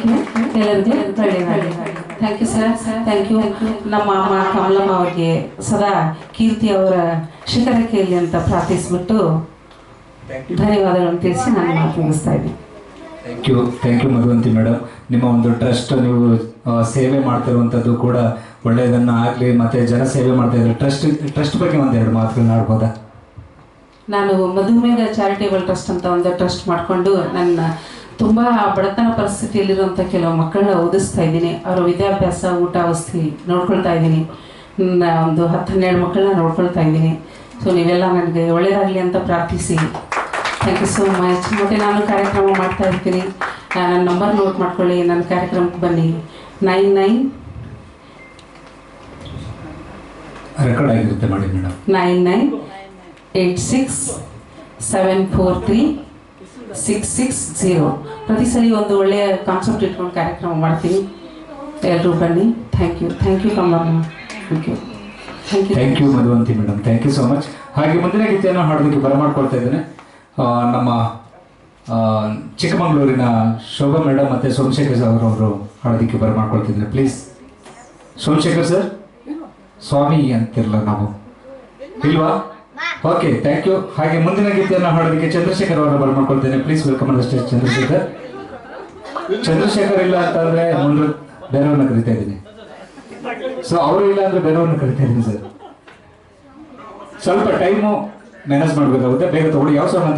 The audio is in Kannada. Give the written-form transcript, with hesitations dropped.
ಎಲ್ಲರಿಗೂ ಒಳ್ಳೆಯದಾಗಲಿ. Thank you sir, thank you. ನಮ್ಮ ಅಮ್ಮ ಕಮಲಮ್ಮ ಅವರಿಗೆ ಸದಾ ಕೀರ್ತಿ ಅವರ ಶಿಖರಕ್ಕೆಯಲ್ಲಿ ಅಂತ ಪ್ರಾರ್ಥಿಸಿಬಿಟ್ಟು ಧನ್ಯವಾದಗಳನ್ನು ತಿಳಿಸಿ ನಾನು ಮಾತು ಮುಗಿಸ್ತಾ ಇದ್ದೀನಿ. Thank you Madhuvanti madam. ನಿಮ್ಮ ಒಂದು ಟ್ರಸ್ಟ್ ನೀವು ಸೇವೆ ಮಾಡ್ತಿರುವಂಥದ್ದು ಕೂಡ ಒಳ್ಳೆಯದನ್ನು ಆಗಲಿ, ಮತ್ತು ಜನ ಸೇವೆ ಮಾಡ್ತಾ ಇದ್ದಾರೆ. ಟ್ರಸ್ಟ್ ಬಗ್ಗೆ ಒಂದೆರಡು ಮಾತುಗಳನ್ನ ಆಡ್ಬೋದಾ? ನಾನು ಮಧುಮೇಹ ಚಾರಿಟೇಬಲ್ ಟ್ರಸ್ಟ್ ಅಂತ ಒಂದು ಟ್ರಸ್ಟ್ ಮಾಡಿಕೊಂಡು ನನ್ನ ತುಂಬ ಬಡತನ ಪರಿಸ್ಥಿತಿಯಲ್ಲಿರುವಂಥ ಕೆಲವು ಮಕ್ಕಳನ್ನ ಓದಿಸ್ತಾ ಇದ್ದೀನಿ. ಅವರ ವಿದ್ಯಾಭ್ಯಾಸ, ಊಟ, ವಸತಿ ನೋಡ್ಕೊಳ್ತಾ ಇದ್ದೀನಿ. ಒಂದು 10-12 ಮಕ್ಕಳನ್ನ ನೋಡ್ಕೊಳ್ತಾ ಇದ್ದೀನಿ. ಸೊ ನೀವೆಲ್ಲ ನನಗೆ ಒಳ್ಳೆಯದಾಗಲಿ ಅಂತ ಪ್ರಾರ್ಥಿಸಿ. Thank you so much. ಮತ್ತು ನಾನು ಕಾರ್ಯಕ್ರಮ ಮಾಡ್ತಾ ಇರ್ತೀನಿ. ನನ್ನ ನಂಬರ್ ನೋಟ್ ಮಾಡ್ಕೊಳ್ಳಿ, ನನ್ನ ಕಾರ್ಯಕ್ರಮಕ್ಕೆ ಬನ್ನಿ. 99 ರೆಕಾರ್ಡ್ ಆಗಿರುತ್ತೆ ಮಾಡಿ ಮೇಡಮ್. 9986743660. ಪ್ರತಿ ಸಲ ಒಂದು ಒಳ್ಳೆಯ ಕಾನ್ಸೆಪ್ಟ್ ಇಟ್ಕೊಂಡು ಕಾರ್ಯಕ್ರಮ ಮಾಡ್ತೀನಿ. ಎಲ್ಲರೂ ಬನ್ನಿ. Thank you Kamalamma. Thank you Madhuvanti madam. Thank you so much. ಹಾಗೆ ಮುಂದಿನ ಗೀತೆಯನ್ನು ಹಾಡೋದಕ್ಕೆ ಬರಮಾಡ್ಕೊಳ್ತಾ ಇದ್ದೇನೆ. ನಮ್ಮ ಚಿಕ್ಕಮಗಳೂರಿನ ಶೋಭಾ ಮೇಡಮ್ ಮತ್ತು ಸೋಮಶೇಖರ್ ಸರ್ ಅವರು ಹಾಡೋದಕ್ಕೆ ಬರಮಾಡ್ಕೊಳ್ತಿದ್ದಾರೆ. Please Somashekar sir. ಸ್ವಾಮಿ ಅಂತಿರಲ್ಲ ನಾವು, ಇಲ್ವಾ? Okay, thank you. ಹಾಗೆ ಮುಂದಿನ ಗೀತೆಯನ್ನು ಹಾಡೋದಕ್ಕೆ ಚಂದ್ರಶೇಖರ್ ಅವರನ್ನು ಬರಮಾಡ್ಕೊಳ್ತೇನೆ. Please welcome on the stage Chandrashekar ಇಲ್ಲ ಅಂತಂದರೆ ಮುಂದೆ ಬೇರೆಯವ್ರನ್ನ ಕರಿತಾ ಇದ್ದೀನಿ. ಸೊ ಅವರು ಇಲ್ಲ ಅಂದರೆ ಬೇರೆಯವ್ರನ್ನ ಕರಿತಾ ಇದ್ದೀನಿ ಸರ್. ಸ್ವಲ್ಪ ಟೈಮು ಮ್ಯಾನೇಜ್ ಮಾಡಬೇಕಾಗುತ್ತೆ. ಬೇಗ ತಗೊಳ್ಳಿ. ಯಾವ ಸಾಂಗ್ ಅಂತ